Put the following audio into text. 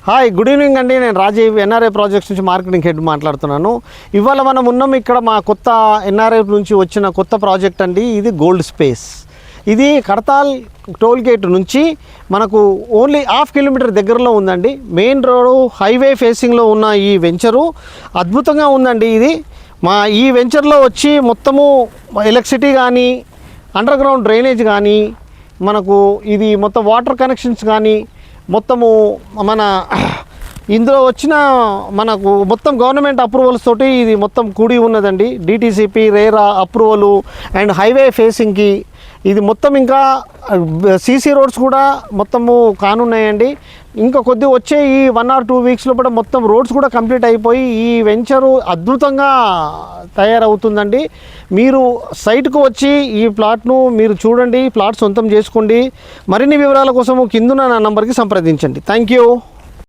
Hi, good evening అండి. నేను Rajiv, NRI projects నుంచి మార్కెటింగ్ హెడ్ మాట్లాడుతున్నాను. ఇవాళ మనం ఉన్నాం ఇక్కడ మా కొత్త ఎన్ఆర్ఐ నుంచి వచ్చిన కొత్త ప్రాజెక్ట్ అండి. ఇది గోల్డ్ స్పేస్. ఇది కడతాల్ టోల్ గేట్ నుంచి మనకు ఓన్లీ 1/2 కిలోమీటర్ దగ్గరలో ఉందండి. మెయిన్ రోడ్ హైవే ఫేసింగ్లో ఉన్న ఈ వెంచరు అద్భుతంగా ఉందండి. ఇది ఈ వెంచర్లో వచ్చి మొత్తము ఎలక్ట్రిసిటీ కానీ, అండర్ గ్రౌండ్ డ్రైనేజ్ కానీ, మనకు ఇది మొత్తం వాటర్ కనెక్షన్స్ కానీ మొత్తము మన ఇందులో వచ్చిన మనకు మొత్తం గవర్నమెంట్ అప్రూవల్స్ తోటి ఇది మొత్తం కూడి ఉన్నదండి. DTCP, RERA approval and highway ఫేసింగ్కి ఇది మొత్తం. ఇంకా సీసీ రోడ్స్ కూడా మొత్తము కానున్నాయండి. ఇంకా కొద్దిగా వచ్చే ఈ 1 or 2 వీక్స్ లోపల మొత్తం రోడ్స్ కూడా కంప్లీట్ అయిపోయి ఈ వెంచరు అద్భుతంగా తయారవుతుందండి. మీరు సైట్కు వచ్చి ఈ ప్లాట్ను మీరు చూడండి, ప్లాట్ సొంతం చేసుకోండి. మరిన్ని వివరాల కోసము కిందున్న నా నంబర్కి సంప్రదించండి. Thank you.